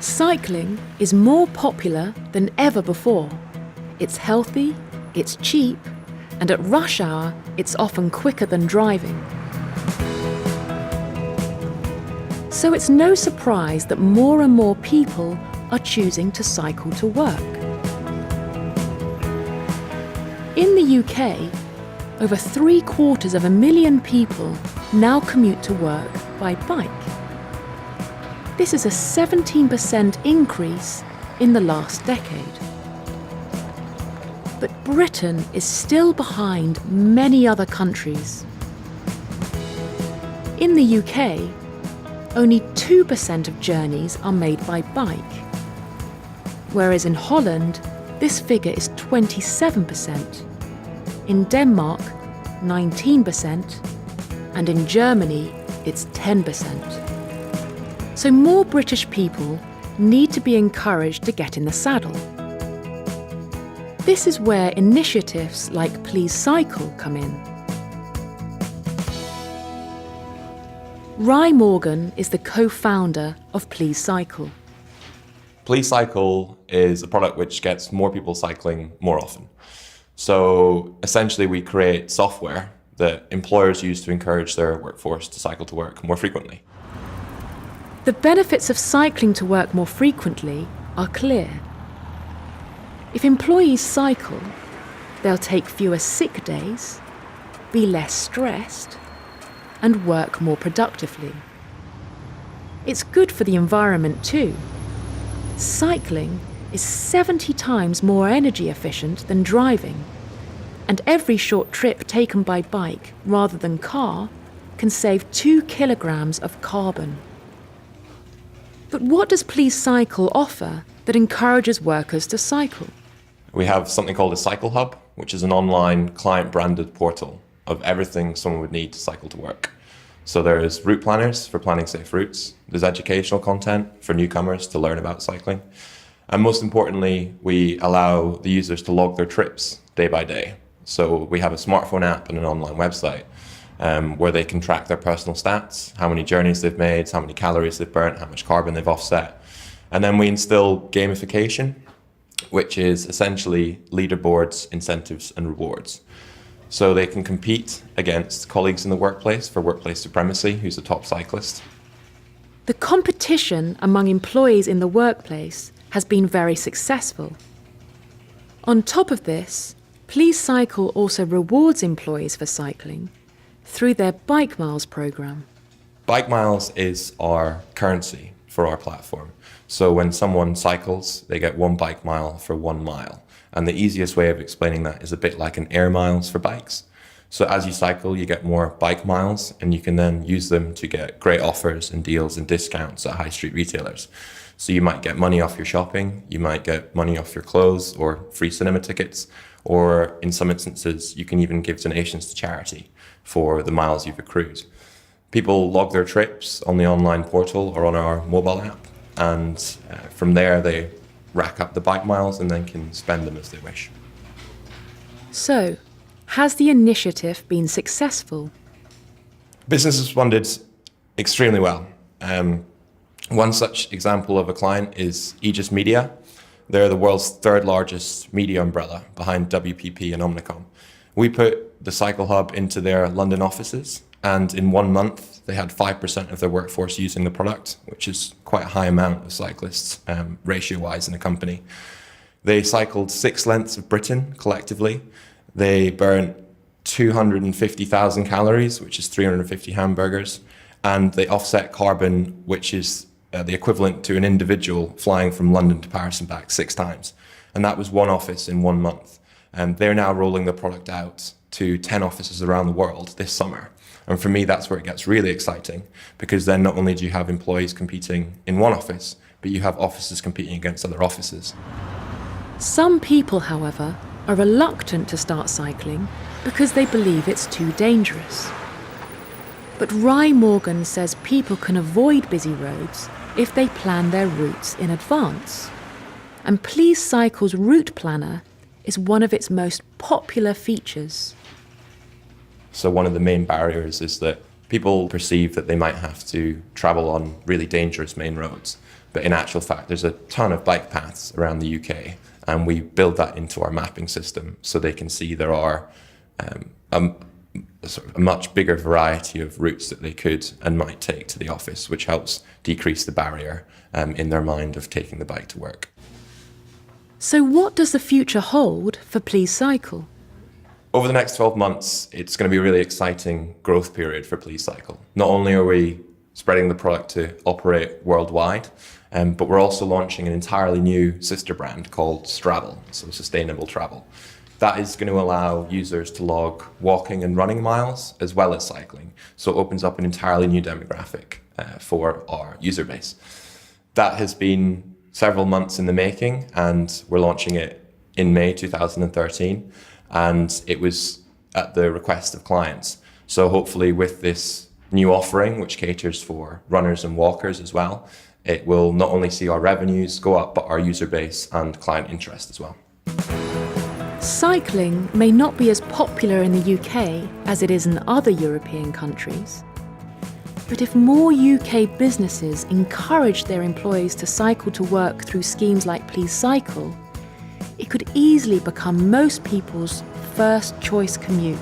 Cycling is more popular than ever before. It's healthy, it's cheap, and at rush hour, it's often quicker than driving. So it's no surprise that more and more people are choosing to cycle to work. In the UK, over 750,000 people now commute to work by bike. This is a 17% increase in the last decade. But Britain is still behind many other countries. In the UK, only 2% of journeys are made by bike, whereas in Holland, this figure is 27%, in Denmark, 19%, and in Germany, it's 10%. So more British people need to be encouraged to get in the saddle. This is where initiatives like Please Cycle come in. Ry Morgan is the co-founder of Please Cycle. Please Cycle is a product which gets more people cycling more often. So essentially we create software that employers use to encourage their workforce to cycle to work more frequently. The benefits of cycling to work more frequently are clear. If employees cycle, they'll take fewer sick days, be less stressed, and work more productively. It's good for the environment too. Cycling is 70 times more energy efficient than driving, and every short trip taken by bike rather than car can save 2 kilograms of carbon. But what does Please Cycle offer that encourages workers to cycle? We have something called a Cycle Hub, which is an online client-branded portal of everything someone would need to cycle to work. So there's route planners for planning safe routes, there's educational content for newcomers to learn about cycling, and most importantly, we allow the users to log their trips day by day. So we have a smartphone app and an online website where they can track their personal stats, how many journeys they've made, how many calories they've burnt, how much carbon they've offset. And then we instill gamification, which is essentially leaderboards, incentives, and rewards. So they can compete against colleagues in the workplace for workplace supremacy, who's the top cyclist. The competition among employees in the workplace has been very successful. On top of this, Please Cycle also rewards employees for cycling through their Bike Miles program. Bike Miles is our currency for our platform. So when someone cycles, they get 1 bike mile for 1 mile. And the easiest way of explaining that is a bit like an air miles for bikes. So as you cycle, you get more bike miles, and you can then use them to get great offers and deals and discounts at high street retailers. So you might get money off your shopping, you might get money off your clothes or free cinema tickets, or in some instances, you can even give donations to charity for the miles you've accrued. People log their trips on the online portal or on our mobile app, and from there they rack up the bike miles and then can spend them as they wish. So, has the initiative been successful? Business has responded extremely well. One such example of a client is Aegis Media. They're the world's 3rd largest media umbrella behind WPP and Omnicom. We put the Cycle Hub into their London offices, and in 1 month they had 5% of their workforce using the product, which is quite a high amount of cyclists ratio-wise in a company. They cycled 6 lengths of Britain collectively. They burnt 250,000 calories, which is 350 hamburgers, and they offset carbon, which is the equivalent to an individual flying from London to Paris and back 6 times. And that was 1 office in 1 month. And they're now rolling the product out to 10 offices around the world this summer. And for me, that's where it gets really exciting, because then not only do you have employees competing in one office, but you have offices competing against other offices. Some people, however, are reluctant to start cycling because they believe it's too dangerous. But Ry Morgan says people can avoid busy roads if they plan their routes in advance. And Please Cycle's route planner is one of its most popular features. So one of the main barriers is that people perceive that they might have to travel on really dangerous main roads. But in actual fact, there's a ton of bike paths around the UK, and we build that into our mapping system so they can see there are sort of a much bigger variety of routes that they could and might take to the office, which helps decrease the barrier in their mind of taking the bike to work. So what does the future hold for Please Cycle? Over the next 12 months, it's going to be a really exciting growth period for Please Cycle. Not only are we spreading the product to operate worldwide, but we're also launching an entirely new sister brand called Stravel, so Sustainable Travel. That is going to allow users to log walking and running miles as well as cycling. So it opens up an entirely new demographic for our user base. That has been several months in the making, and we're launching it in May 2013. And it was at the request of clients. So hopefully with this new offering, which caters for runners and walkers as well, it will not only see our revenues go up, but our user base and client interest as well. Cycling may not be as popular in the UK as it is in other European countries. But if more UK businesses encourage their employees to cycle to work through schemes like Please Cycle, it could easily become most people's first choice commute.